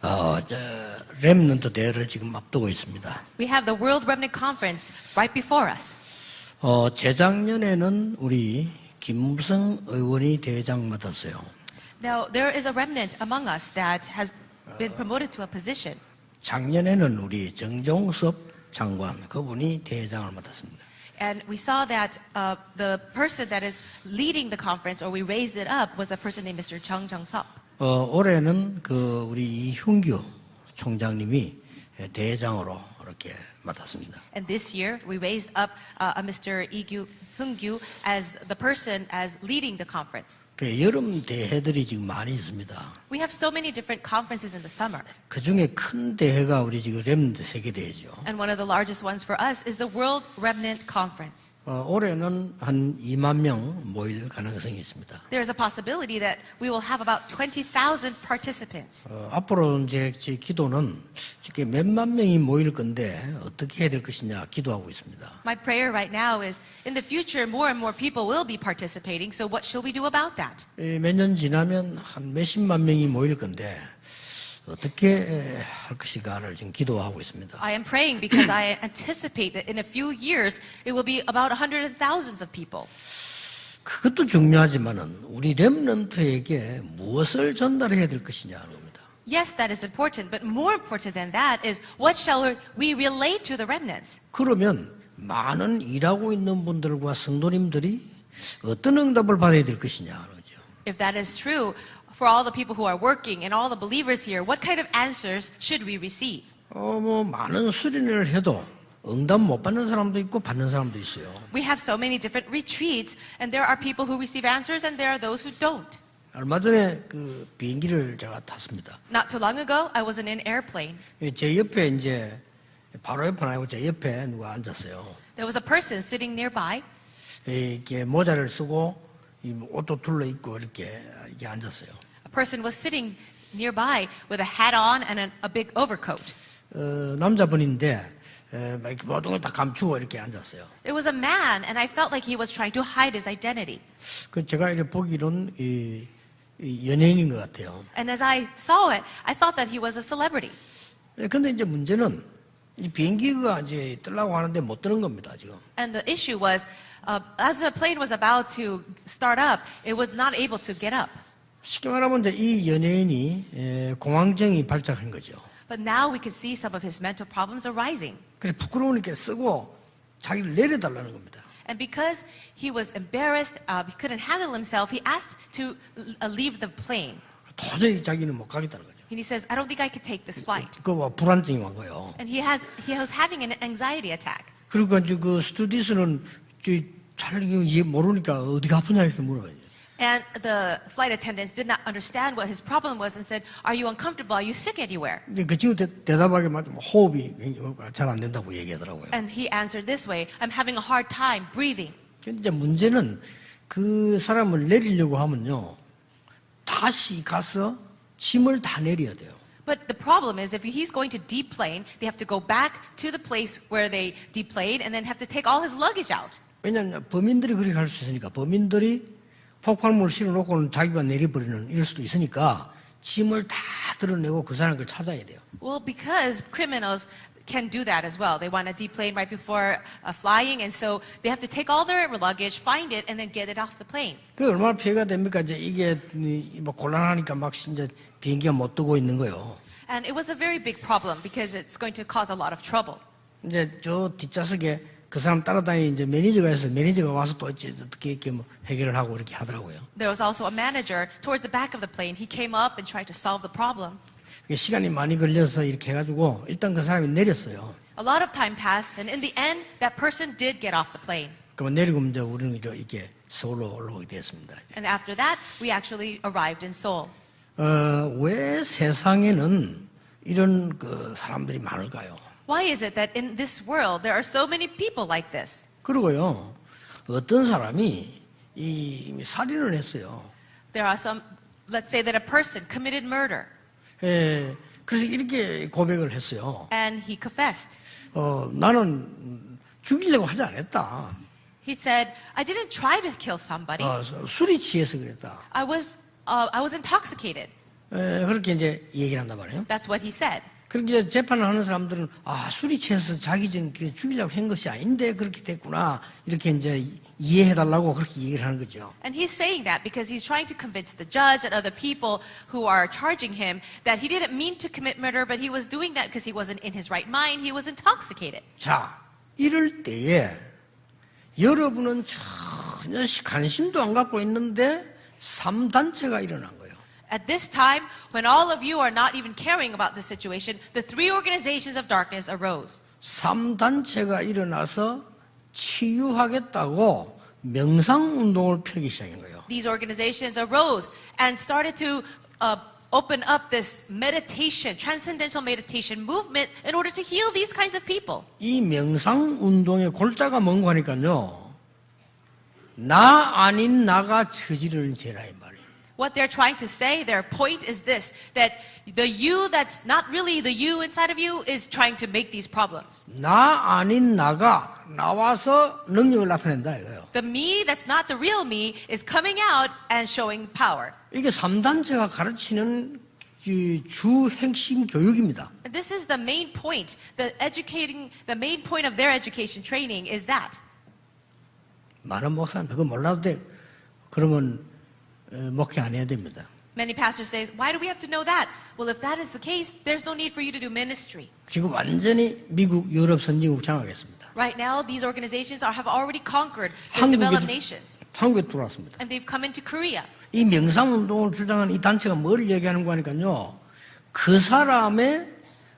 저 렘넌트 대회를 지금 앞두고 있습니다. We have the World Remnant Conference right before us. 재작년에는 우리 김무성 의원이 대회장 맡았어요. Now, there is a remnant among us that has been promoted to a position. 작년에는 우리 정종섭 장관, 그분이 대회장을 맡았습니다. And we saw that the person that is leading the conference, or we raised it up, was a person named Mr. Chung Jung-seop. 올해는 우리 이흉규 총장님이 대회장으로 이렇게 맡았습니다. And this year, we raised up Mr. Lee Hyung-gyu as the person as leading the conference. 여름 대회들이 지금 많이 있습니다. We have so many different conferences in the summer. 그 중에 큰 대회가 우리 지금 렘넌트 세계대회죠. And one of the largest ones for us is the World Remnant Conference. 올해는 한 2만 명 모일 가능성이 있습니다. There is a possibility that we will have about 20,000 participants. 앞으로 제 기도는 이렇게 몇만 명이 모일 건데 어떻게 해야 될 것이냐 기도하고 있습니다. My prayer right now is, in the future, more and more people will be participating. So what shall we do about that? 몇 년 지나면 한 몇십만 명이 모일 건데 어떻게 할 것인가를 지금 기도하고 있습니다. I am praying because I anticipate that in a few years it will be about hundreds of thousands of people. 그것도 중요하지만은 우리 렘넌트에게 무엇을 전달해야 될 것이냐는 겁니다. Yes, that is important, but more important than that is what shall we relate to the remnants? 그러면 많은 일하고 있는 분들과 성도님들이 어떤 응답을 받아야 될 것이냐는 거죠. If that is true, for all the people who are working and all the believers here, what kind of answers should we receive? 많은 수련회를 해도 응답 못 받는 사람도 있고 받는 사람도 있어요. We have so many different retreats, and there are people who receive answers, and there are those who don't. 얼마 전에 비행기를 제가 탔습니다. Not too long ago, I was in an airplane. 제 옆에 이제 바로 옆은 아니고 제 옆에 누가 앉았어요. There was a person sitting nearby. 이렇게 모자를 쓰고 옷도 둘러 입고 이렇게 앉았어요. A person was sitting nearby with a hat on and a big overcoat. 남자분인데 이렇게 모든 걸 다 감추고 이렇게 앉았어요. It was a man, and I felt like he was trying to hide his identity. 제가 이렇게 보기로는 연예인인 것 같아요. And as I saw it, I thought that he was a celebrity. 근데 이제 문제는 이 비행기가 이제 뜨려고 하는데 못 뜨는 겁니다, 지금. And the issue was, as the plane was about to start up, it was not able to get up. 쉽게 말하면 이제 이 연예인이 공황증이 발작한 거죠. But now we could see some of his mental problems arising. 그래서 부끄러우니까 쓰고 자기를 내려달라는 겁니다. And because he was embarrassed, he couldn't handle himself, he asked to leave the plane. 도저히 자기는 못 가겠다는 거죠. And he says, I don't think I could take this flight. 불안증이 온 거예요. And he was having an anxiety attack. 그러니까 이제 스튜디스는 잘 모르니까 어디가 아프냐 이렇게 물어요. And the flight attendants did not understand what his problem was and said, are you uncomfortable? Are you sick anywhere? 그 친구 대답하기 맞으면 호흡이 잘 안 된다고 얘기하더라고요. And he answered this way, I'm having a hard time breathing. 근데 이제 문제는 그 사람을 내리려고 하면요. 다시 가서 짐을 다 내려야 돼요. But the problem is, if he's going to deplane, they have to go back to the place where they deplaned and then have to take all his luggage out. 왜냐하면 범인들이 그렇게 할 수 있으니까 범인들이 폭발물을 실어놓고는 자기가 내려버리는 이럴 수도 있으니까 짐을 다 드러내고 그 사람을 찾아야 돼요. Well, because criminals can do that as well. They want to deplane right before flying, and so they have to take all their luggage, find it, and then get it off the plane. 그 얼마나 피해가 됩니까? 이제 이게 뭐 곤란하니까 막 진짜 비행기가 못 뜨고 있는 거예요. And it was a very big problem because it's going to cause a lot of trouble. 이제 저 뒷좌석에 그 사람 따라다니는 이제 매니저가 있어요. 매니저가 와서 또 어떻게 이렇게 뭐 해결을 하고 이렇게 하더라고요. There was also a manager towards the back of the plane. He came up and tried to solve the problem. 시간이 많이 걸려서 이렇게 해가지고 일단 그 사람이 내렸어요. A lot of time passed, and in the end, that person did get off the plane. 그럼 내리고 이제 우리는 이렇게 서울로 올라오게 됐습니다. And after that, we actually arrived in Seoul. 왜 세상에는 이런 사람들이 많을까요? Why is it that in this world there are so many people like this? 그리고요, 어떤 사람이 살인을 했어요. There are some, let's say that a person committed murder. 그래서 이렇게 고백을 했어요. And he confessed. 나는 죽이려고 하지 않았다. He said, I didn't try to kill somebody. 술이 취해서 그랬다. I was intoxicated. 그렇게 이제 얘기를 한단 말이에요. That's what he said. 그렇게 재판을 하는 사람들은 술이 취해서 자기 전 죽이려고 한 것이 아닌데 그렇게 됐구나 이렇게 이제 이해해달라고 그렇게 얘기를 하는 거죠. And he's saying that because he's trying to convince the judge and other people who are charging him that he didn't mean to commit murder, but he was doing that because he wasn't in his right mind. He was intoxicated. 자, 이럴 때에 여러분은 전혀 관심도 안 갖고 있는데 3단체가 일어난 거예요. At this time, when all of you are not even caring about this situation, the three organizations of darkness arose. 3단체가 일어나서 치유하겠다고 명상운동을 펴기 시작한 거예요. These organizations arose and started to open up this meditation, transcendental meditation movement in order to heal these kinds of people. 이 명상운동의 골자가 뭔가 하니까요. 나 아닌 나가 저지르는 죄라 이 말이에요. What they're trying to say, their point is this, that the you that's not really the you inside of you is trying to make these problems. 나 아닌 나가 나와서 능력을 나타낸다 이거예요. The me that's not the real me is coming out and showing power. 이게 3단체가 가르치는 주 핵심 교육입니다. And this is the main point. The main point of their education training is that. 많은 목사님 그거 몰라도 돼. 그러면 목회 안 해야 됩니다. Many pastors say, why do we have to know that? Well, if that is the case, there's no need for you to do ministry. 지금 완전히 미국, 유럽 선진국 장악했습니다. Right now, these organizations have already conquered the developed nations. 한국에 들어왔습니다. And they've come into Korea. 이 명상운동을 주장하는 이 단체가 뭘 얘기하는 거니까요. 그 사람의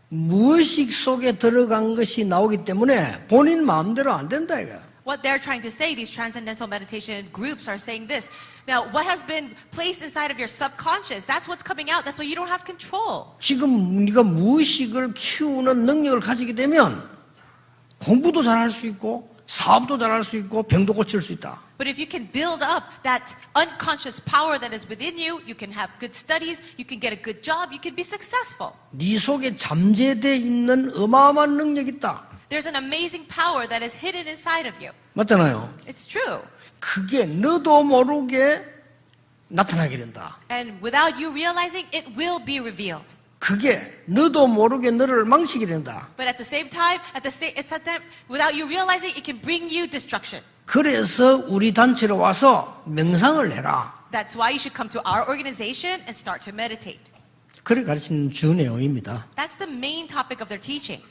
무의식 속에 들어간 것이 나오기 때문에 본인 마음대로 안 된다 이거야. What they're trying to say, these transcendental meditation groups are saying this. Now, what has been placed inside of your subconscious, that's what's coming out. That's why you don't have control. 지금 네가 무의식을 키우는 능력을 가지게 되면 공부도 잘할 수 있고 사업도 잘할 수 있고 병도 고칠 수 있다. But if you can build up that unconscious power that is within you, you can have good studies, you can get a good job, you can be successful. 네 속에 잠재되어 있는 어마어마한 능력이 있다. There's an amazing power that is hidden inside of you. 맞잖아요. It's true. 그게 너도 모르게 나타나게 된다. And without you realizing, it will be revealed. 그게 너도 모르게 너를 망치게 된다. But at the same time, without you realizing, it can bring you destruction. 그래서 우리 단체로 와서 명상을 해라. That's why you should come to our organization and start to meditate. 그래 가르치는 주 내용입니다. That's the main topic of their teaching.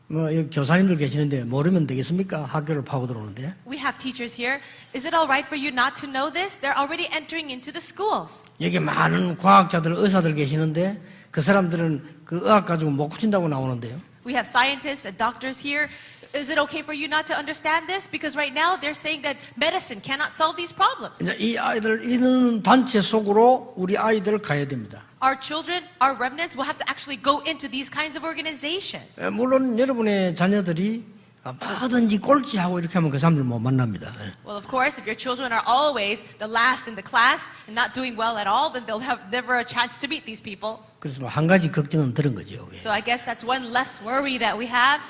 여기 교사님들 계시는데 모르면 되겠습니까? 학교를 파고 들어오는데. We have teachers here. Is it all right for you not to know this? They're already entering into the schools. 여기 많은 과학자들, 의사들 계시는데 그 사람들은 그 의학 가지고 못 고친다고 나오는데요. We have scientists and doctors here. Is it okay for you not to understand this? Because right now they're saying that medicine cannot solve these problems. 이제 이 아이들 이런 단체 속으로 우리 아이들을 가야 됩니다. Our children, our remnants will have to actually go into these kinds of organizations. 물론 여러분의 자녀들이 뭐든지 꼴찌하고 이렇게 하면 그 사람들 못 만납니다. Well, of course, if your children are always the last in the class and not doing well at all, then they'll have never a chance to meet these people. 그래서 한 가지 걱정은 들은 거죠. So I guess that's one less worry that we have.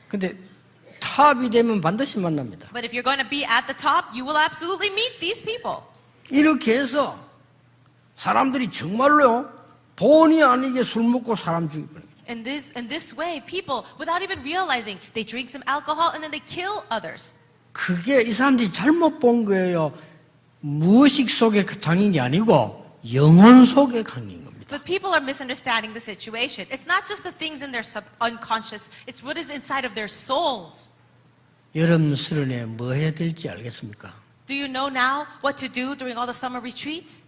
근데 탑이 되면 반드시 만납니다. But if you're going to be at the top, you will absolutely meet these people. 이렇게 해서 사람들이 정말로요 본의 아니게 술 먹고 사람 죽이고. In this way, people, without even realizing, they drink some alcohol and then they kill others. 그게 이 사람들이 잘못 본 거예요. 무의식 속의 장인이 아니고 영혼 속의 강인 겁니다. But people are misunderstanding the situation. It's not just the things in their unconscious, it's what is inside of their souls. 여름 수련회 뭐 해야 될지 알겠습니까? Do you know now what to do during all the summer retreats?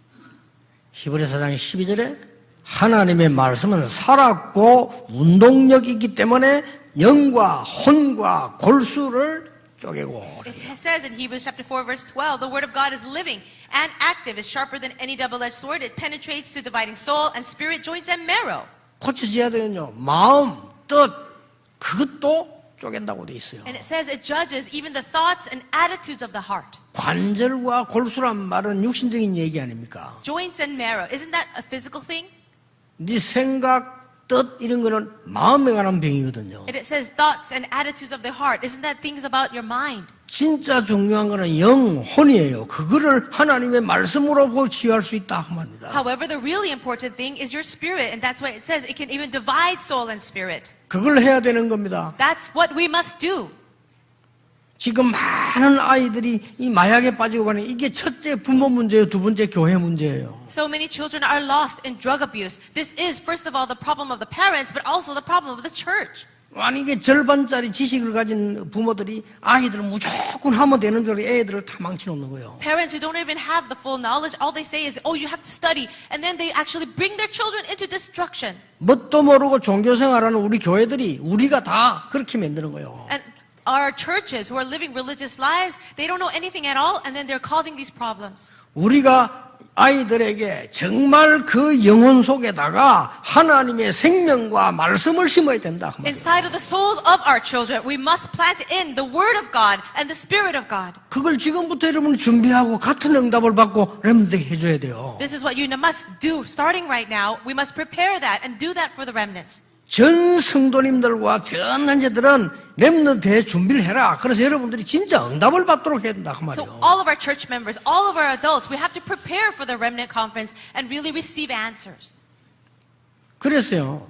히브리 4장 12절에 하나님의 말씀은 살았고 운동력이기 때문에 영과 혼과 골수를 쪼개고. It says in Hebrews chapter 4 verse 12, the word of God is living and active, is sharper than any double-edged sword. It penetrates to dividing soul and spirit, joints and marrow. 고쳐져야 되거든요. 마음, 뜻 그것도 쪼갠다고 돼 있어요. And it says it judges even the thoughts and attitudes of the heart. 관절과 골수란 말은 육신적인 얘기 아닙니까? Joints and marrow, isn't that a physical thing? 네 생각, 뜻 이런 거는 마음에 관한 병이거든요. And it says thoughts and attitudes of the heart, isn't that things about your mind? 진짜 중요한 거는 영혼이에요. 그거를 하나님의 말씀으로 보고 치유할 수 있다 그 말입니다. However, the really important thing is your spirit, and that's why it says it can even divide soul and spirit. 그걸 해야 되는 겁니다. That's what we must do. 지금 많은 아이들이 이 마약에 빠지고 가는 이게 첫째 부모 문제예요. 두 번째 교회 문제예요. So many children are lost in drug abuse. This is, first of all, the problem of the parents, but also the problem of the church. 아니 이게 절반짜리 지식을 가진 부모들이 아이들은 무조건 하면 되는 줄 알고 애들을 다 망쳐놓는 거예요. Parents who don't even have the full knowledge, all they say is, oh, you have to study. And then they actually bring their children into destruction. 뭣도 모르고 종교생활하는 우리 교회들이 우리가 다 그렇게 만드는 거예요. And our churches who are living religious lives, they don't know anything at all, and then they're causing these problems. 우리가 아이들에게 정말 그 영혼 속에다가 하나님의 생명과 말씀을 심어야 된다. 그 말이에요. Inside of the souls of our children, we must plant in the Word of God and the Spirit of God. 그걸 지금부터 여러분 준비하고 같은 응답을 받고 렘들에게 해줘야 돼요. This is what you must do starting right now. We must prepare that and do that for the remnants. 전 성도님들과 전 한제들은 렘넌트에 준비를 해라. 그래서 여러분들이 진짜 응답을 받도록 해야 된다. 그 So 말이에요. all of our church members, all of our adults, we have to prepare for the remnant conference and really receive answers. 그랬어요.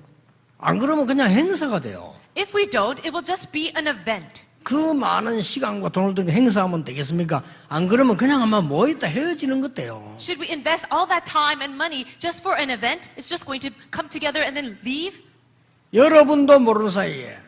안 그러면 그냥 행사가 돼요. If we don't, it will just be an event. 그 많은 시간과 돈을 들여 행사하면 되겠습니까? 안 그러면 그냥 한번 모였다 헤어지는 것 돼요. Should we invest all that time and money just for an event? It's just going to come together and then leave? 여러분도 모르는 사이에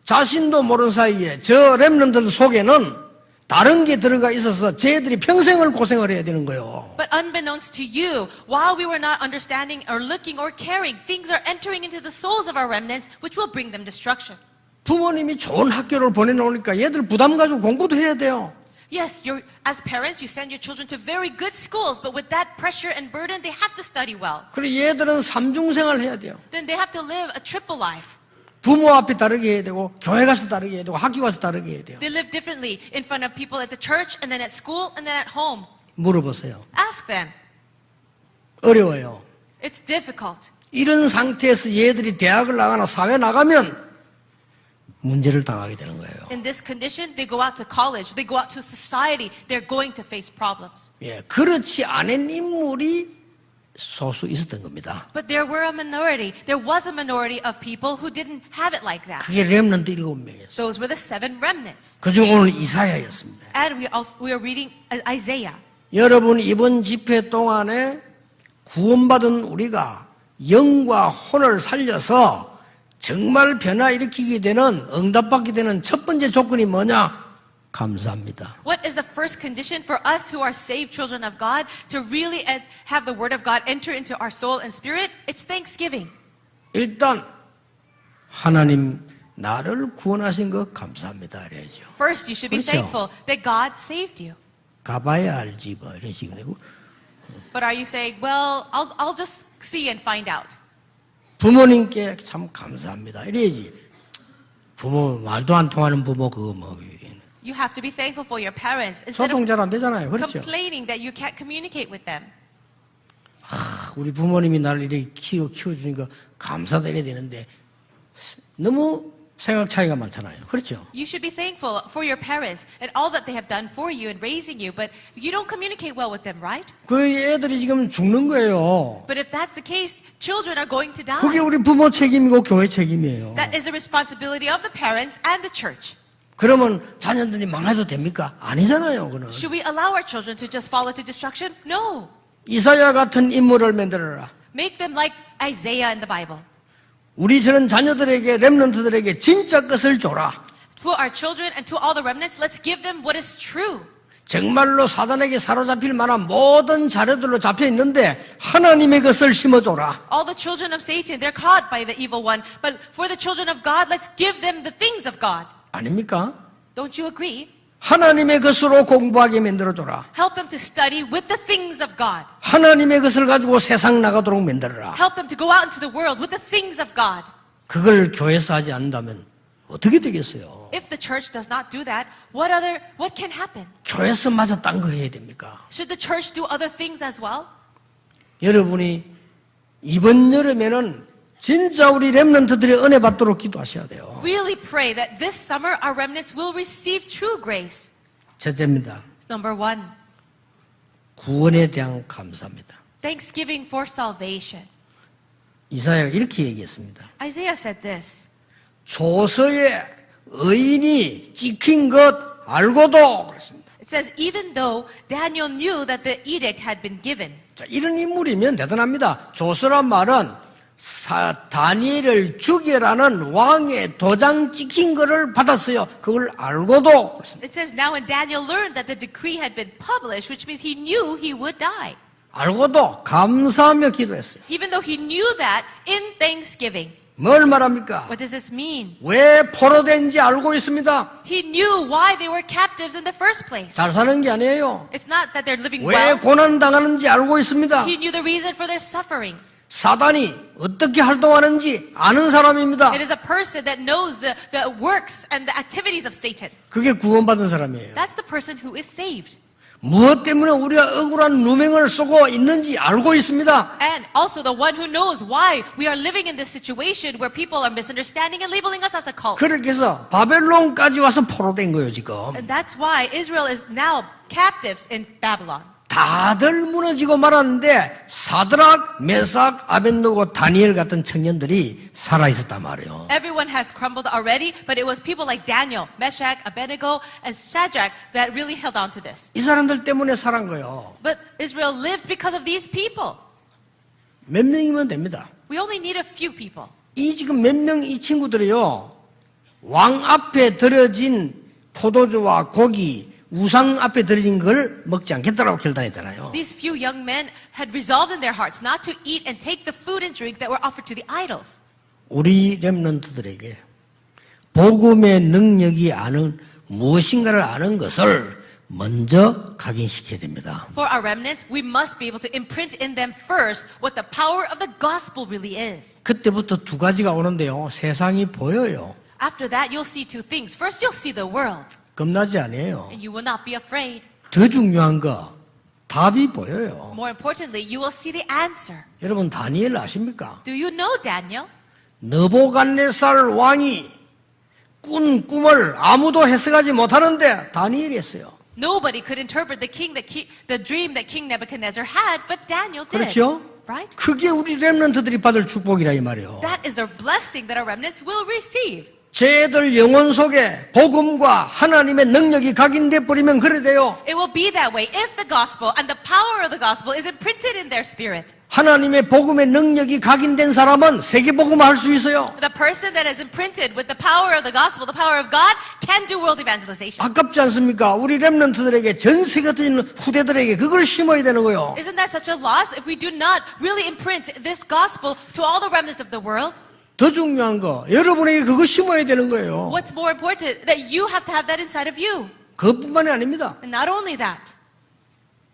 자신도 모르는 사이에 저 렘넌트들 속에는 다른 게 들어가 있어서 쟤들이 평생을 고생을 해야 되는 거예요. But unbeknownst to you, while we were not understanding or looking or caring, things are entering into the souls of our remnants, which will bring them destruction. 부모님이 좋은 학교를 보내놓으니까 얘들 부담 가지고 공부도 해야 돼요. Yes, as parents, you send your children to very good schools, but with that pressure and burden, they have to study well. 그리고 얘들은 삼중생활 해야 돼요. Then they have to live a triple life. 부모 앞에 다르게 해야 되고 교회 가서 다르게 해야 되고 학교 가서 다르게 해야 돼요. They live differently in front of people at the church, and then at school, and then at home. 물어보세요. Ask them. 어려워요. It's difficult. 이런 상태에서 얘들이 대학을 나가나 사회 나가면 문제를 당하게 되는 거예요. In this condition, they go out to college, they go out to society, they're going to face problems. 예, 그렇지 않은 인물이 소수 있었던 겁니다. But there were a minority. There was a minority of people who didn't have it like that. 그게 렘넌트 7명이었어요. Those were the 7 remnants. 그중 오늘 이사야였습니다. And we are reading Isaiah. 여러분 이번 집회 동안에 구원받은 우리가 영과 혼을 살려서 정말 변화 일으키게 되는 응답받게 되는 첫 번째 조건이 뭐냐? 감사합니다. What is the first condition for us who are saved children of God to really have the word of God enter into our soul and spirit? It's thanksgiving. 일단 하나님 나를 구원하신 거 감사합니다. 이래야죠. First, you should be 그렇죠. thankful that God saved you. 가봐야 알지 뭐 이런 식으로 되고 But are you saying, well, I'll just see and find out? 부모님께 참 감사합니다. 이래야지. 부모 말도 안 통하는 부모 그거 뭐 You have to be thankful for your parents instead 소통 of 잘 안 되잖아요. 그렇죠? complaining that you can't communicate with them. 우리 부모님이 나를 이렇게 키워주니까 감사도 해야 되는데 너무 생각 차이가 많잖아요. 그렇죠? You should be thankful for your parents and all that they have done for you in raising you, but you don't communicate well with them, right? 그 애들이 지금 죽는 거예요. But if that's the case, children are going to die. 그게 우리 부모 책임이고 교회 책임이에요. That is the responsibility of the parents and the church. 그러면 자녀들이 망해도 됩니까? 아니잖아요. 그는 Should we allow our children to just fall into destruction? No. 이사야 같은 인물을 만들어라. Make them like Isaiah in the Bible. 우리 저런 자녀들에게 렘넌트들에게 진짜 것을 줘라. To our children and to all the remnants, let's give them what is true. 정말로 사단에게 사로잡힐 만한 모든 자료들로 잡혀 있는데 하나님의 것을 심어줘라. All the children of Satan, they're caught by the evil one. But for the children of God, let's give them the things of God. 아닙니까? Don't you agree? 하나님의 것으로 공부하게 만들어줘라. Help them to study with the things of God. 하나님의 것을 가지고 세상 나가도록 만들어라. Help them to go out into the world with the things of God. 그걸 교회에서 하지 않는다면 어떻게 되겠어요? If the church does not do that, what can happen? 교회에서 마저 딴 거 해야 됩니까? Should the church do other things as well? 여러분이 이번 여름에는 진짜 우리 렘넌트들의 은혜 받도록 기도하셔야 돼요. Really pray that this summer our remnants will receive true grace. 첫째입니다. Number one, 구원에 대한 감사입니다. thanksgiving for salvation. 이사야가 이렇게 얘기했습니다. Isaiah said this. 조서에 의인이 찍힌 것 알고도 그랬습니다. It says, even though Daniel knew that the edict had been given. 자, 이런 인물이면 대단합니다. 조서란 말은 다니엘을 죽여라는 왕의 도장 찍힌 것을 받았어요. 그걸 알고도 그랬습니다. It says, now when Daniel learned that the decree had been published, which means he knew he would die. 알고도 감사하며 기도했어요. Even though he knew that in thanksgiving. 뭘 말합니까? What does this mean? 왜 포로된지 알고 있습니다. He knew why they were captives in the first place. 잘 사는 게 아니에요. It's not that they're living 왜 well. 고난당하는지 알고 있습니다. He knew the reason for their suffering. 사단이 어떻게 활동하는지 아는 사람입니다. It is a person that knows the works and the activities of Satan. 그게 구원받은 사람이에요. That's the person who is saved. 무엇 때문에 우리가 억울한 누명을 쓰고 있는지 알고 있습니다. And also the one who knows why we are living in this situation where people are misunderstanding and labeling us as a cult. 그렇게 해서 바벨론까지 와서 포로된 거예요, 지금. And that's why Israel is now captives in Babylon. 다들 무너지고 말았는데 사드락, 메삭, 아벤노고, 다니엘 같은 청년들이 살아있었단 말이에요. Everyone has crumbled already, but it was people like Daniel, Meshach, Abednego, and Shadrach that really held on to this. 이 사람들 때문에 살은 거예요. But Israel lived because of these people. 몇 명이면 됩니다. We only need a few people. 이 지금 몇 명 이 친구들이요. 왕 앞에 들어진 포도주와 고기, 우상 앞에 들어진 걸 먹지 않겠다라고 결단했잖아요. These few young men had resolved in their hearts not to eat and take the food and drink that were offered to the idols. 우리 렘넌트들에게 복음의 능력이 아는 무엇인가를 아는 것을 먼저 각인시켜야 됩니다. For our remnants, we must be able to imprint in them first what the power of the gospel really is. 그때부터 두 가지가 오는데요. 세상이 보여요. After that, you'll see two things. First, you'll see the world, 겁나지 않아요. and you will not be afraid. 더 중요한 거 답이 보여요. More importantly, you will see the answer. 여러분 다니엘 아십니까? Do you know Daniel? 느부갓네살 왕이 꾼 꿈을 아무도 해석하지 못하는데 다니엘이 했어요. Nobody could interpret the dream that King Nebuchadnezzar had, but Daniel did. 그렇죠? Right? 그게 우리 렘넌트들이 받을 축복이라 이 말이에요. That is the blessing that our remnants will receive. 쟤들 영혼 속에 복음과 하나님의 능력이 각인돼 버리면 그래 돼요. It will be that way if the gospel and the power of the gospel is imprinted in their spirit. 하나님의 복음의 능력이 각인된 사람은 세계복음 할 수 있어요. The person that is imprinted with the power of the gospel, the power of God, can do world evangelization. 아깝지 않습니까? 우리 렘넌트들에게 전 세계 같은 후대들에게 그걸 심어야 되는 거예요. Isn't that such a loss if we do not really imprint this gospel to all the remnants of the world? 더 중요한 거 여러분에게 그거 심어야 되는 거예요. What's more important? That you have to have that inside of you. 그것뿐만이 아닙니다. And not only that,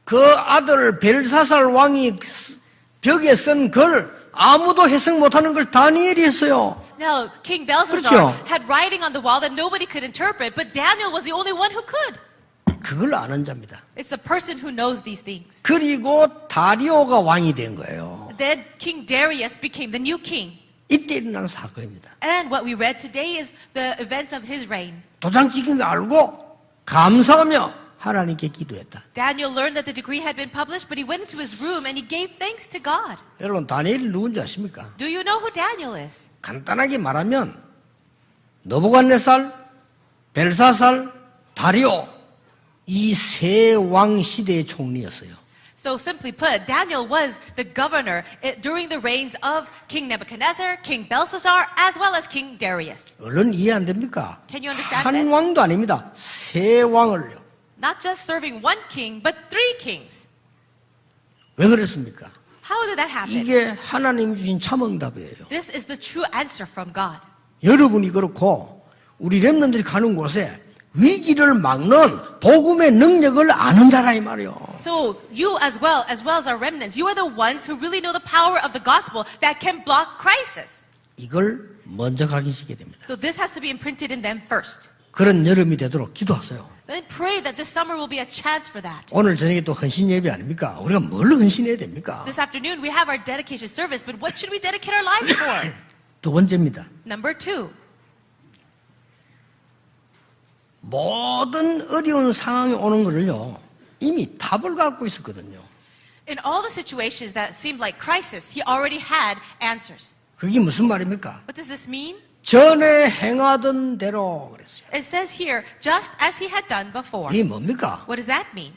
그 아들 벨사살 왕이 벽에 쓴 글 아무도 해석 못하는 걸 다니엘이 했어요. now King Belshazzar 그렇죠. had writing on the wall that nobody could interpret, but Daniel was the only one who could. 그걸 아는 자입니다. It's the person who knows these things. 그리고 다리오가 왕이 된 거예요. Then King Darius became the new king. 이때 일어난 사건입니다. And what we read today is the events of his reign. 도장 찍힌 거 알고 감사하며 하나님께 기도했다. Daniel learned that the decree had been published, but he went into his room and he gave thanks to God. 여러분 다니엘이 누군지 아십니까? Do you know who Daniel is? 간단하게 말하면 느부갓네살, 벨사살, 다리오 이 세 왕 시대의 총리였어요. So simply put, Daniel was the governor during the reigns of King Nebuchadnezzar, King Belshazzar, as well as King Darius. 얼른 이해 안 됩니까? Can you understand 한 that? 왕도 아닙니다. 세 왕을요. Not just serving one king, but three kings. 왜 그랬습니까? How did that happen? 이게 하나님이 주신 참응답이에요. This is the true answer from God. 여러분이 그렇고 우리 렘넌들이 가는 곳에 위기를 막는 복음의 능력을 아는 자라 이 말이에요. So you as well as our remnants, you are the ones who really know the power of the gospel that can block crisis. 이걸 먼저 각인시켜야 됩니다. So this has to be imprinted in them first. 그런 여름이 되도록 기도하세요. Then pray that this summer will be a chance for that. 오늘 저녁에 또 헌신 예배 아닙니까? 우리가 뭘 헌신해야 됩니까? This afternoon we have our dedication service, but what should we dedicate our lives for? 두 번째입니다. Number two, 모든 어려운 상황이 오는 거를요, 이미 답을 갖고 있었거든요. In all the situations that seemed like crisis, he already had answers. 그게 무슨 말입니까? What does this mean? 전에 행하던 대로 그랬어요. It says here, just as he had done before. 이게 뭡니까? What does that mean?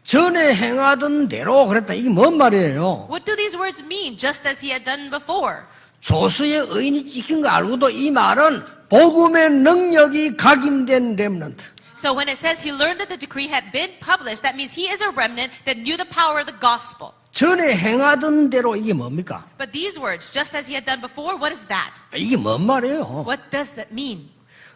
전에 행하던 대로 그랬다. 이게 뭔 말이에요? What do these words mean, just as he had done before? 조수의 의인이 찍힌 거 알고도 이 말은 복음의 능력이 각인된 렘넌트. So when it says he learned that the decree had been published, that means he is a remnant that knew the power of the gospel. 전에 행하던 대로 이게 뭡니까? But these words, just as he had done before, what is that? 이게 뭔 말이에요? What does that mean?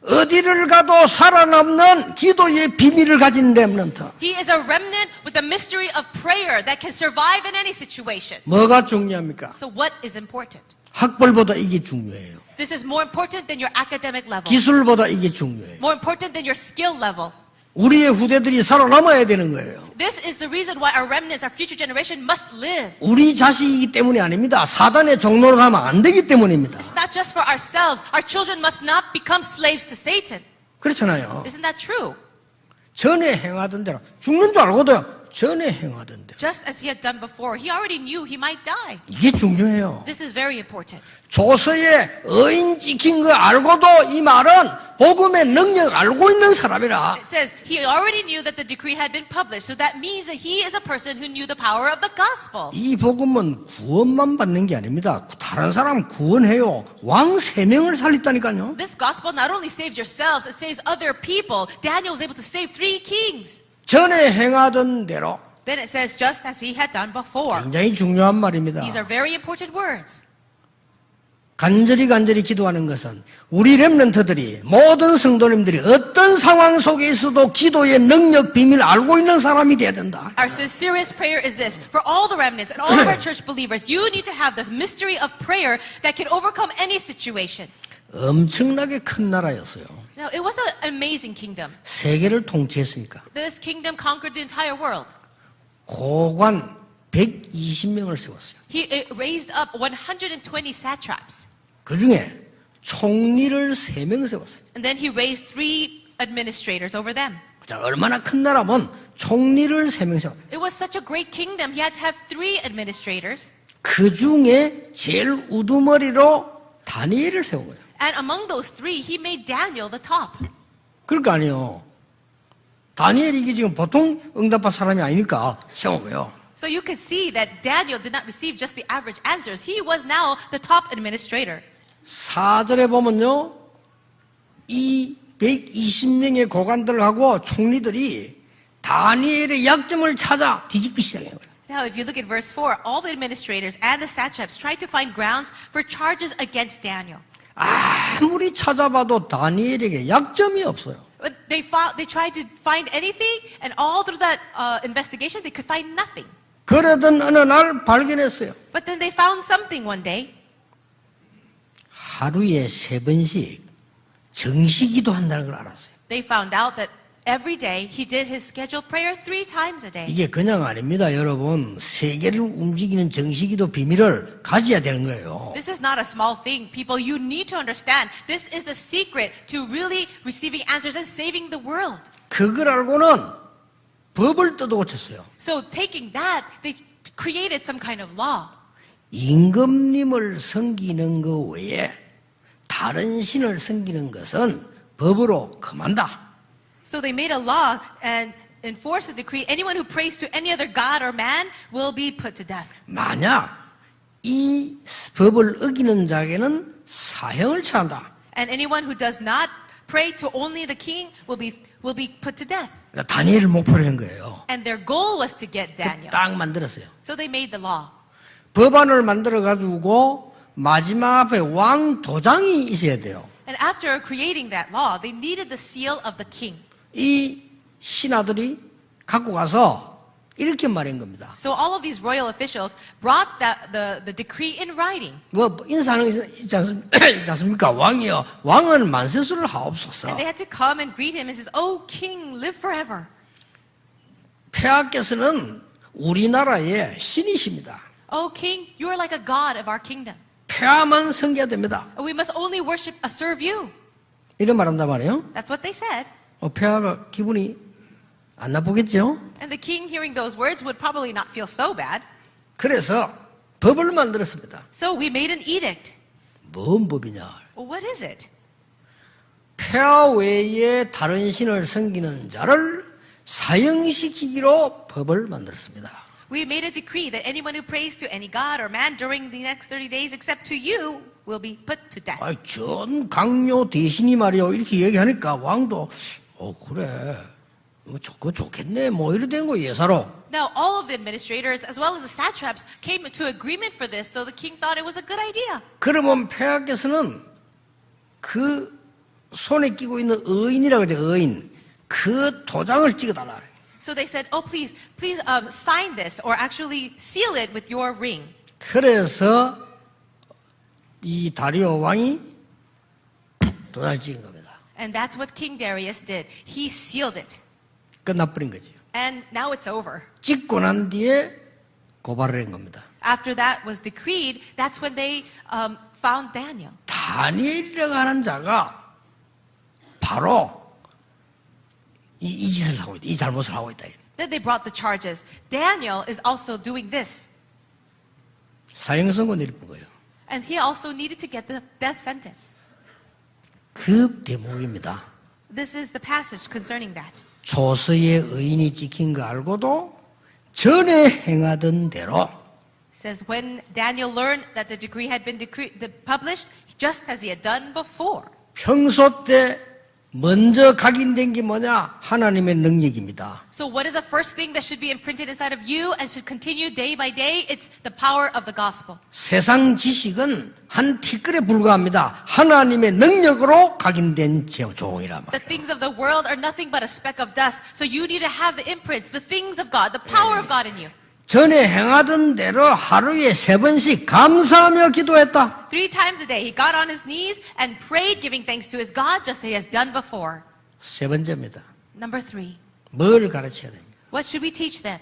어디를 가도 살아남는 기도의 비밀을 가진 렘넌트. He is a remnant with the mystery of prayer that can survive in any situation. 뭐가 중요합니까? So what is important? 학벌보다 이게 중요해요. This is more important than your academic level. 기술보다 이게 중요해요. More important than your skill level. 우리의 후대들이 살아남아야 되는 거예요. This is the reason why our remnants, our future generation must live. 우리 자식이기 때문이 아닙니다. 사단의 종로로 하면 안 되기 때문입니다. It's not just for ourselves. Our children must not become slaves to Satan. 그렇잖아요. Isn't that true? 전에 행하던 대로 죽는 줄 알고도요. 전에 행하던 대로. Just as he had done before, he already knew he might die. 이게 중요해요. This is very important. 조서에 의인 찍힌 거 알고도 이 말은 복음의 능력 알고 있는 사람이라. It says he already knew that the decree had been published, so that means that he is a person who knew the power of the gospel. 이 복음은 구원만 받는 게 아닙니다. 다른 사람 구원해요. 왕 3명을 살렸다니까요. This gospel not only saves yourselves, it saves other people. Daniel was able to save 3 kings. 전에 행하던 대로. Then it says, just as he had done before. 굉장히 중요한 말입니다. These are very important words. 간절히 기도하는 것은 우리 렘넌트들이 모든 성도님들이 어떤 상황 속에 있어도 기도의 능력 비밀 알고 있는 사람이 돼야 된다. Our sincerest prayer is this. For all the remnants and all of our church believers, you need to have this mystery of prayer that can overcome any situation. 엄청나게 큰 나라였어요. Now, it was an amazing kingdom. 세계를 통치했으니까. This kingdom conquered the entire world. 고관 120명을 세웠어요. He raised up 120 satraps. 그 중에 총리를 3명 세웠어요. And then he raised 3 administrators over them. 자, 얼마나 큰 나라면 총리를 3명 세웠어요. It was such a great kingdom. He had to have 3 administrators. 그 중에 제일 우두머리로 다니엘을 세운 거예요. And among those 3, he made Daniel the top. 그럴 거 아니에요. 다니엘이 이게 지금 보통 응답할 사람이 아니니까 세운 거예요. So you could see that Daniel did not receive just the average answers. He was now the top administrator. 4절에 보면요. 이 120명의 고관들하고 총리들이 다니엘의 약점을 찾아 뒤집기 시작해요. Now, if you look at verse 4, all the administrators and the satraps tried to find grounds for charges against Daniel. 아무리 찾아봐도 다니엘에게 약점이 없어요. But they tried to find anything, and all through that investigation, they could find nothing. 그러던 어느 날 발견했어요. But then they found something one day. 하루에 3번씩 정시기도 한다는 걸 알았어요. They found out that every day he did his scheduled prayer 3 times a day. 이게 그냥 아닙니다, 여러분. 세계를 움직이는 정시기도 비밀을 가져야 되는 거예요. This is not a small thing. People, you need to understand. This is the secret to really receiving answers and saving the world. 그걸 알고는 법을 뜯어고쳤어요. So taking that, they created some kind of law. 임금님을 섬기는 것 외에 다른 신을 섬기는 것은 법으로 금한다. So they made a law and enforced the decree. Anyone who prays to any other god or man will be put to death. 만약 이 법을 어기는 자에게는 사형을 처한다. And anyone who does not pray to only the king will be put to death. 다니엘을 목표로 한 거예요. And their goal was to get Daniel. 딱 만들었어요. So they made the law. 법안을 만들어 가지고 마지막 앞에 왕 도장이 있어야 돼요. And after creating that law, they needed the seal of the king. 이 신하들이 갖고 가서 이렇게 말한 겁니다. So all of these royal officials brought the decree in writing. 뭐 인사하는 게 있지 않습니까? 왕이요. 왕은 만세수를 하옵소서. And they had to come and greet him and says, "Oh king, live forever." 폐하께서는 우리나라의 신이십니다. "Oh king, you are like a god of our kingdom. 폐하만 섬겨야 됩니다. We must only worship, serve you." 이런 말한단 말이에요. That's what they said. 폐하가 기분이 안 나쁘겠죠? And the king, hearing those words, would probably not feel so bad. 그래서 법을 만들었습니다. So we made an edict. 뭔 법이냐? Well, what is it? 폐하 외에 다른 신을 섬기는 자를 사형시키기로 법을 만들었습니다. We made a decree that anyone who prays to any god or man during the next 30 days except to you will be put to death. 전 강요 대신이 말이요 이렇게 얘기하니까 왕도 그래 그거 좋겠네 뭐 이래 된 거 예사로. Now all of the administrators as well as the satraps came to agreement for this, so the king thought it was a good idea. 그러면 폐하께서는 그 손에 끼고 있는 의인이라고 하죠. 의인 그 도장을 찍어달라. So they said, "Oh, please sign this or actually seal it with your ring." 그래서 이 다리오 왕이 도장을 찍은 겁니다. And that's what King Darius did. He sealed it. 끝나버린 거죠. And now it's over. 찍고 난 뒤에 고발을 한 겁니다. After that was decreed, that's when they found Daniel. 다니엘이라고 하는 자가 바로 이 짓을 하고 있다. 이 잘못을 하고 있다. Then they brought the charges. Daniel is also doing this. 사형 선고 내릴 거예요. And he also needed to get the death sentence. 그 대목입니다. This is the passage concerning that. 조서의 의인이 찍힌 거 알고도 전에 행하던 대로 It says when Daniel learned that the decree had been published, just as he had done before. 평소 때 먼저 각인된 게 뭐냐? 하나님의 능력입니다. So what is the first thing that should be imprinted inside of you and should continue day by day? It's the power of the gospel. 세상 지식은 한 티끌에 불과합니다. 하나님의 능력으로 각인된 종이란 The 말이에요. things of the world are nothing but a speck of dust. So you need to have the imprints, the things of God, the power of God in you. 전에 행하던 대로 하루에 3번씩 감사하며 기도했다. 3 times a day, he got on his knees and prayed, giving thanks to his God, just as he has done before. 세 번째입니다. Number 3, 뭘 가르쳐야 됩니까? what should we teach them?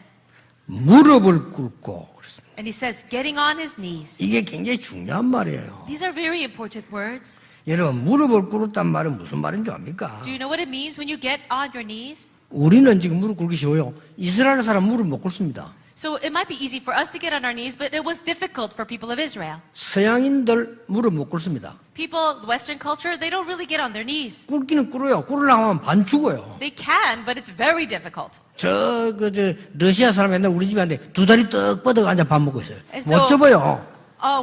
무릎을 꿇고 그랬습니다. And he says, getting on his knees. 이게 굉장히 중요한 말이에요. These are very important words. 여러분 무릎을 꿇었단 말은 무슨 말인 줄 압니까? Do you know what it means when you get on your knees? 우리는 지금 무릎 꿇기 쉬워요. 이스라엘 사람 무릎 못 꿇습니다. So it might be easy for us to get on our knees, but it was difficult for people of Israel. 서양인들 무릎 못 꿇습니다. People, Western culture, they don't really get on their knees. 꿇기는 꿇어요. 꿇으려고 하면 반 죽어요. They can, but it's very difficult. 러시아 사람 옛날 우리 집에 한테 두 다리 떡 뻗어 앉아 밥 먹고 있어요. And 못 so- 접어요.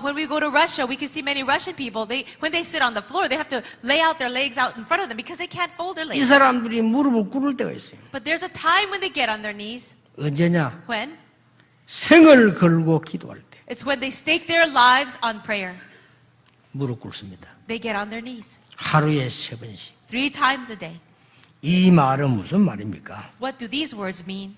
When we go to Russia, we can see many Russian people, when they sit on the floor, they have to lay out their legs out in front of them because they can't fold their 이 legs. 사람들이 무릎을 꿇을 때가 있어요. But there's a time when they get on their knees. 언제냐? When? 생을 걸고 기도할 때 It's when they stake their lives on prayer. 무릎 꿇습니다. They get on their knees. 하루에 3번씩. 3 times a day. 이 말은 무슨 말입니까? What do these words mean?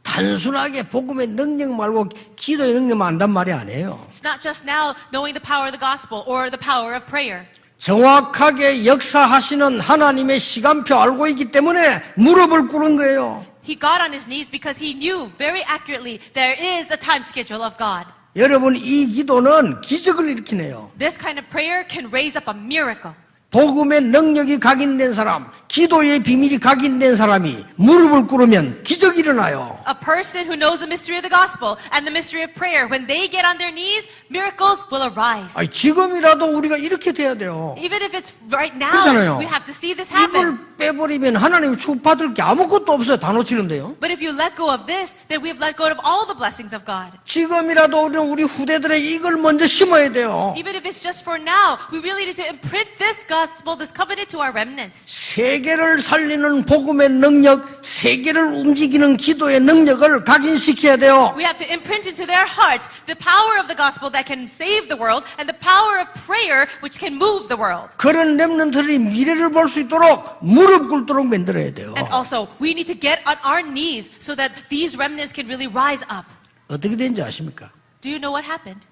단순하게 복음의 능력 말고 기도의 능력만 안단 말이 아니에요. It's not just now knowing the power of the gospel or the power of prayer. 정확하게 역사하시는 하나님의 시간표 알고 있기 때문에 무릎을 꿇은 거예요. He got on his knees because he knew very accurately there is the time schedule of God. 여러분 이 기도는 기적을 일으키네요. This kind of prayer can raise up a miracle. 복음의 능력이 각인된 사람, 기도의 비밀이 각인된 사람이 무릎을 꿇으면 기적이 일어나요. A person who knows the mystery of the gospel and the mystery of prayer, when they get on their knees, miracles will arise. 아니, 지금이라도 우리가 이렇게 돼야 돼요. Even if it's right now, 그렇잖아요. we have to see this happen. 이걸 빼버리면 하나님 축복받을 게 아무것도 없어요. 다 놓치는데요. But if you let go of this, then we've let go of all the blessings of God. 지금이라도 우리는 우리 후대들의 이걸 먼저 심어야 돼요. Even if it's just for now, we really need to imprint this gospel, this covenant to our remnants. 세계를 살리는 복음의 능력, 세계를 움직이는 기도의 능력을 각인시켜야 돼요. We have to imprint into their hearts the power of the gospel that can save the world and the power of prayer which can move the world. 그런 렘넌트들이 미래를 볼 수 있도록 무릎 꿇도록 만들어야 돼요. And also, we need to get on our knees so that these remnants can really rise up. 어떻게 된지 아십니까? Do you know what happened?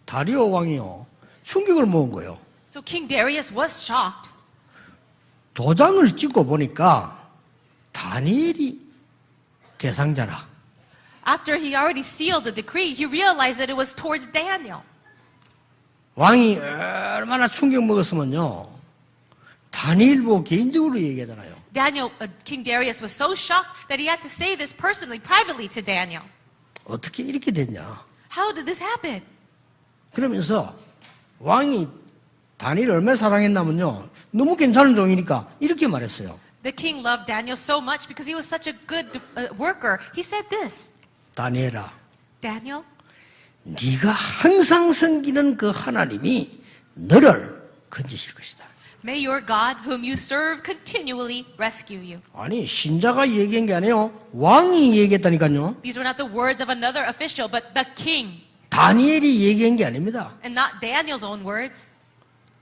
다리오 왕이요. 충격을 먹은 거예요. So King Darius was shocked. 도장을 찍고 보니까 다니엘이 대상자라. After he already sealed the decree, he realized that it was towards Daniel. 왕이 얼마나 충격 먹었으면요. 다니엘 보고 개인적으로 얘기하잖아요. King Darius was so shocked that he had to say this personally, privately to Daniel. 어떻게 이렇게 됐냐? How did this happen? 그러면서 왕이 다니엘을 얼마나 사랑했냐면요. 너무 괜찮은 종이니까 이렇게 말했어요. The king loved Daniel so much because he was such a good worker. He said this, 다니엘아, Daniel, 네가 항상 섬기는 그 하나님이 너를 건지실 것이다. may your God, whom you serve continually, rescue you. 아니 신자가 얘기한 게 아니에요. 왕이 얘기했다니까요. These were not the words of another official, but the king, 다니엘이 얘기한 게 아닙니다. and not Daniel's own words.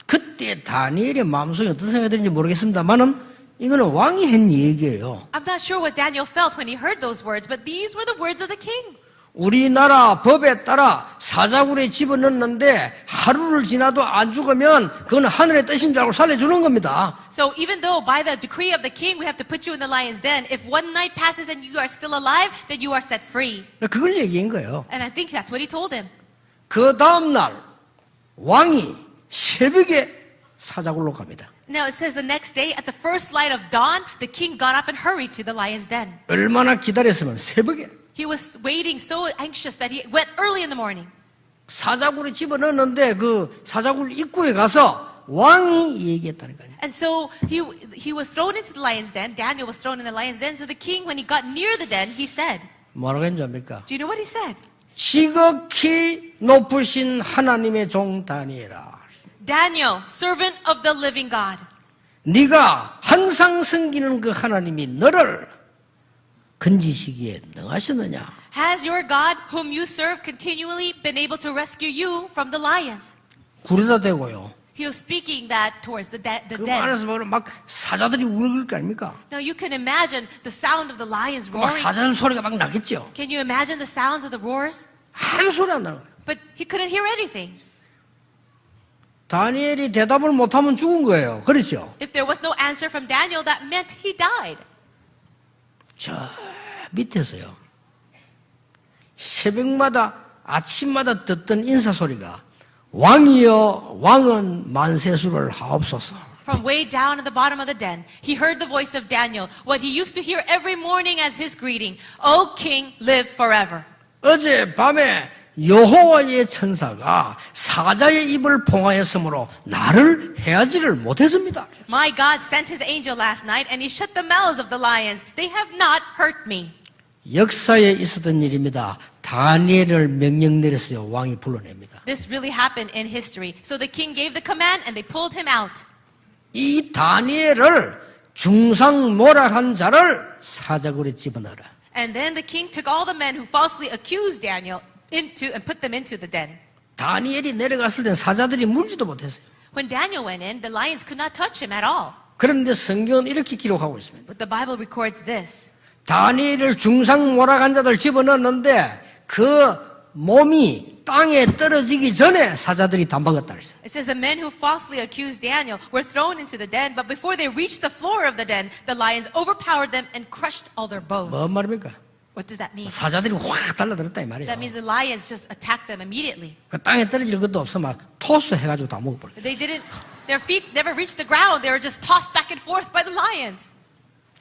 그때 다니엘의 마음속에 어떤 생각이 드는지 모르겠습니다만은 이거는 왕이 한 얘기예요. I'm not sure what Daniel felt when he heard those words, but these were the words of the king. 우리나라 법에 따라 사자굴에 집어넣는데 하루를 지나도 안 죽으면 그건 하늘의 뜻인 줄 알고 살려주는 겁니다. So even though by the decree of the king we have to put you in the lion's den, if one night passes and you are still alive, then you are set free. 그걸 얘기한 거예요. And I think that's what he told him. 그 다음날 왕이 새벽에 사자굴로 갑니다. Now it says the next day at the first light of dawn, the king got up and hurried to the lion's den. 얼마나 기다렸으면 새벽에 He was waiting so anxious that he went early in the morning. 사자굴에 집어넣었는데 그 사자굴 입구에 가서 왕이 얘기했다니까요. And so he was thrown into the lion's den. Daniel was thrown in the lion's den. So the king, when he got near the den, he said, 뭐라고 했는지 압니까? do you know what he said? 지극히 높으신 하나님의 종 다니엘아, Daniel, servant of the living God. 네가 항상 섬기는 그 하나님이 너를 건지시기에 능하셨느냐? Has your God, whom you serve continually, been able to rescue you from the lions? 구르다 대고요. He was speaking that towards the 그 den. 안에서 보면 막 사자들이 우는 거 아닙니까? Now you can imagine the sound of the lions 막 roaring. 사자들 소리가 막 나겠죠. Can you imagine the sounds of the roars? 아무 소리 안 나요. But he couldn't hear anything. 다니엘이 대답을 못하면 죽은 거예요. 그렇죠? If there was no answer from Daniel, that meant he died. 저 밑에서요. 새벽마다 아침마다 듣던 인사 소리가 왕이여 왕은 만세수를 하옵소서. From way down at the bottom of the den, he heard the voice of Daniel, what he used to hear every morning as his greeting, O king, live forever. 어제 밤에 여호와의 천사가 사자의 입을 봉하였으므로 나를 해하지를 못했습니다. My God sent his angel last night and he shut the mouths of the lions. They have not hurt me. 역사에 있었던 일입니다. 다니엘을 명령 내렸어요. 왕이 불러냅니다. This really happened in history. So the king gave the command and they pulled him out. 이 다니엘을 중상모략한 자를 사자굴에 집어넣어라. And then the king took all the men who falsely accused Daniel into and put them into the den. 다니엘이 내려갔을 땐 사자들이 물지도 못했어요. When Daniel went in, the lions could not touch him at all. 그런데 성경은 이렇게 기록하고 있습니다. But the Bible records this. 다니엘을 중상모략한 자들 집어넣었는데 그 몸이 땅에 떨어지기 전에 사자들이 다 먹었다 그랬어요. It says the men who falsely accused Daniel were thrown into the den, but before they reached the floor of the den, the lions overpowered them and crushed all their bones. 뭔 말입니까? What does that mean? 사자들이 확 달라들었다 이 말이에요. That means the lions just attacked them immediately. 그 땅에 떨어질 것도 없어 막 토스 해가지고 다 먹어버려. Their feet never reached the ground. They were just tossed back and forth by the lions.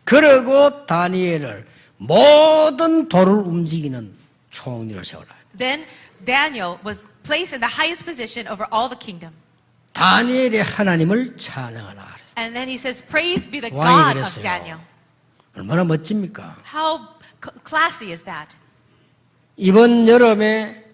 그리고 다니엘을 모든 돌을 움직이는 총리로 세워라. Then Daniel was placed in the highest position over all the kingdom. 다니엘의 하나님을 찬양하라. And then he says, praise be the 왕이 God of 그랬어요. Daniel. 얼마나 멋집니까? How classy is that? 이번 여름에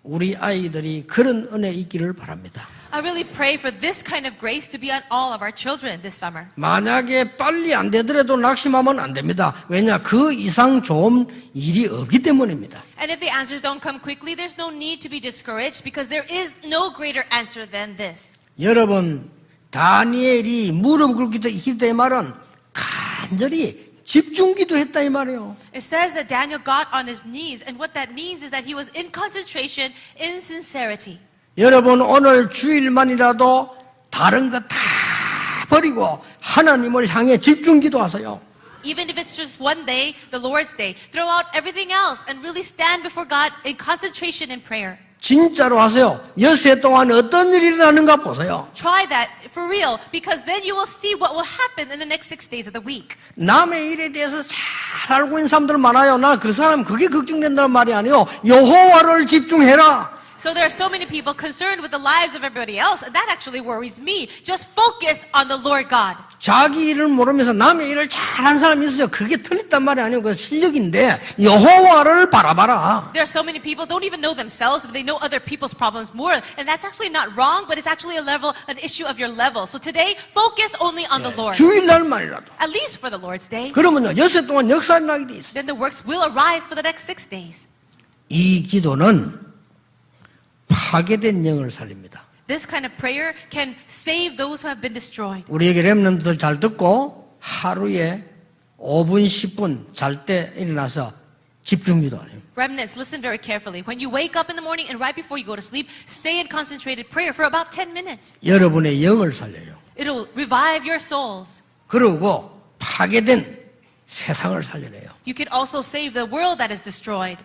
우리 아이들이 그런 은혜 있기를 바랍니다. I really pray for this kind of grace to be on all of our children this summer. 만약에 빨리 안 되더라도 낙심하면 안 됩니다. 왜냐? 그 이상 좋은 일이 없기 때문입니다. And if the answers don't come quickly, there's no need to be discouraged because there is no greater answer than this. 여러분, 다니엘이 무릎 꿇기도 했다 이 말은 간절히 집중기도 했다 이 말이에요. It says that Daniel got on his knees, and what that means is that he was in concentration, in sincerity. 여러분 오늘 주일만이라도 다른 거 다 버리고 하나님을 향해 집중기도 하세요. Even if it's just one day, the Lord's day, throw out everything else and really stand before God in concentration and prayer. 진짜로 하세요. 엿새 동안 어떤 일이 일어나는가 보세요. Try that for real, because then you will see what will happen in the next 6 days of the week. 남의 일에 대해서 잘 알고 있는 사람들 많아요. 나 그 사람 그게 걱정된다는 말이 아니에요. 여호와를 집중해라. So there are so many people concerned with the lives of everybody else, and that actually worries me. Just focus on the Lord God. 자기 일을 모르면서 남의 일을 잘하는 사람이 있어요. 그게 틀렸단 말이 아니에요. 그 실력인데 여호와를 바라봐라. There are so many people don't even know themselves, but they know other people's problems more, and that's actually not wrong, but it's actually an issue of your level. So today, focus only on the Lord. 주일날만이라도. At least for the Lord's day. 그러면요 엿새 동안 역사가 나게 돼 있어요. Then the works will arise for the next 6 days. 이 기도는 파괴된 영을 살립니다. This kind of prayer can save those who have been destroyed. 우리에게 렘넌트들 잘 듣고 하루에 5분 10분 잘 때 일어나서 집중기도 안 해요. Remnants, listen very carefully. When you wake up in the morning and right before you go to sleep, stay in concentrated prayer for about 10 minutes. 여러분의 영을 살려요. It'll revive your souls. 그리고 파괴된 세상을 살려내요. You can also save the world that is destroyed.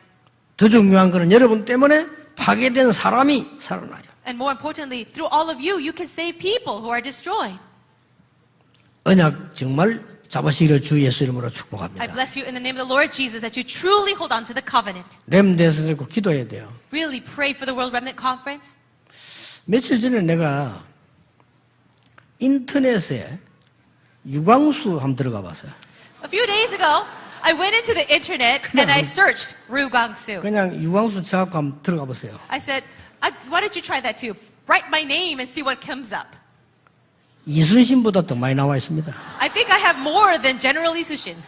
더 중요한 것은 여러분 때문에 파괴된 사람이 살아나요. And more importantly, through all of you, you can save people who are destroyed. 언약 정말 잡으시기를 주 예수 이름으로 I 축복합니다. bless you in the name of the Lord Jesus that you truly hold on to the covenant. 렘대에서 들고 기도해야 돼요. Really pray for the World Remnant Conference. 며칠 전에 내가 인터넷에 유광수 한번 들어가 봤어요. A few days ago, I went into the internet and I searched Ru Gang-soo. 그냥 유광수 쳐갖고 한번 들어가 보세요. I said, why don't you try that too? Write my name and see what comes up. 이순신보다 더 많이 나와 있습니다. I think I have more than General Lee Sushin.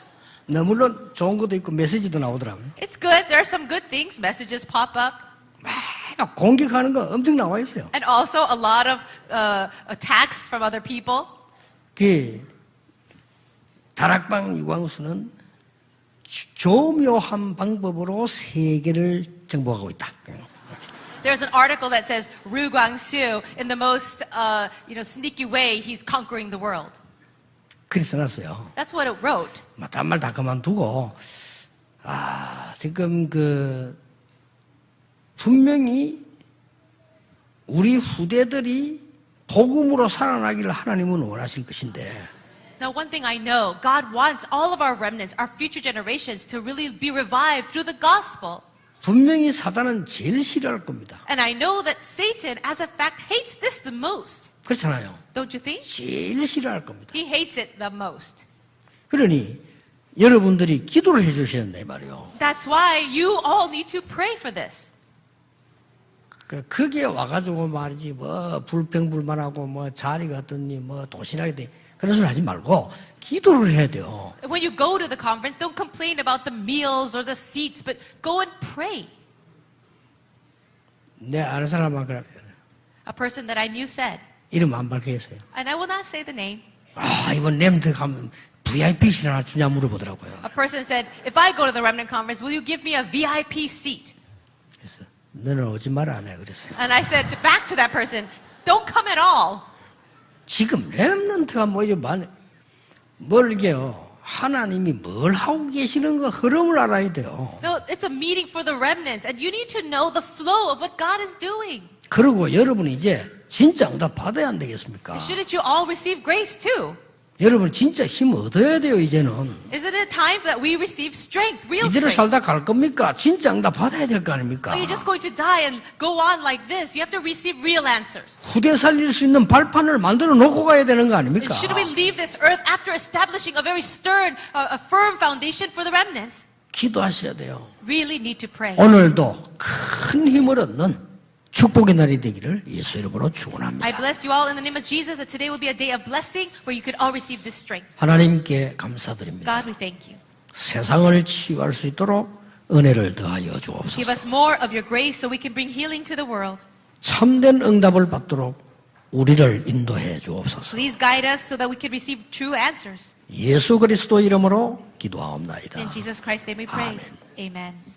물론 좋은 것도 있고 메시지도 나오더라고요. It's good. There are some good things. Messages pop up. 막 공격하는 거 엄청 나와 있어요. And also a lot of attacks from other people. 그 다락방 유광수는 교묘한 방법으로 세계를 정복하고 있다. There's an article that says Ru Gang-soo, in the most sneaky way, he's conquering the world. 그래서 놨어요. That's what it wrote. 딴 말 다 그만두고 지금 분명히 우리 후대들이 복음으로 살아나기를 하나님은 원하실 것인데 Now, one thing I know, God wants all of our remnants, our future generations, to really be revived through the gospel. 분명히 사단은 제일 싫어할 겁니다. And I know that Satan, as a fact, hates this the most. 그렇잖아요. Don't you think? 제일 싫어할 겁니다. He hates it the most. 그러니 여러분들이 기도를 해주셔야 된다 이 말이에요. That's why you all need to pray for this. 그게 와가지고 말이지 불평불만하고 자리가 어떻니 도시락이 돼 그런 소리 하지 말고 기도를 해야 돼요. When you go to the conference, don't complain about the meals or the seats, but go and pray. 내 아는 사람만 그래. A person that I knew said, 이름 안 밝혀졌어요. and I will not say the name. 이번 렘드 가면 VIP실 하나 주냐 물어보더라고요. A person said, if I go to the remnant conference, will you give me a VIP seat? 그래서 너는 오지 마라 안 해 그랬어요. And I said back to that person, don't come at all. 지금 렘넌트가 뭐죠? 뭘게요? 하나님이 뭘 하고 계시는 거 흐름을 알아야 돼요. No, it's a meeting for the remnants, and you need to know the flow of what God is doing. 그리고 여러분이 이제 진짜 응답 받아야 안 되겠습니까? Shouldn't you all receive grace too? 여러분 진짜 힘 얻어야 돼요 이제는. Isn't it time that we receive strength, real 이대로 strength? 살다 갈 겁니까? 진짜 응답 받아야 될 거 아닙니까? Are you just going to die and go on like this? You have to receive real answers. 후대 살릴 수 있는 발판을 만들어 놓고 가야 되는 거 And 아닙니까? should we leave this earth after establishing a very stern, a firm foundation for the remnants? 기도하셔야 돼요. Really need to pray. 오늘도 큰 힘을 얻는 축복의 날이 되기를 예수 이름으로 축원합니다. I bless you all in the name of Jesus that today will be a day of blessing where you could all receive this strength. 하나님께 감사드립니다. God, we thank you. 세상을 치유할 수 있도록 은혜를 더하여 Give 주옵소서. us more of your grace so we can bring healing to the world. 참된 응답을 받도록 우리를 인도해 주옵소서. Please guide us so that we can receive true answers. 예수 그리스도 이름으로 기도하옵나이다. In Jesus Christ's name we pray. Amen. Amen.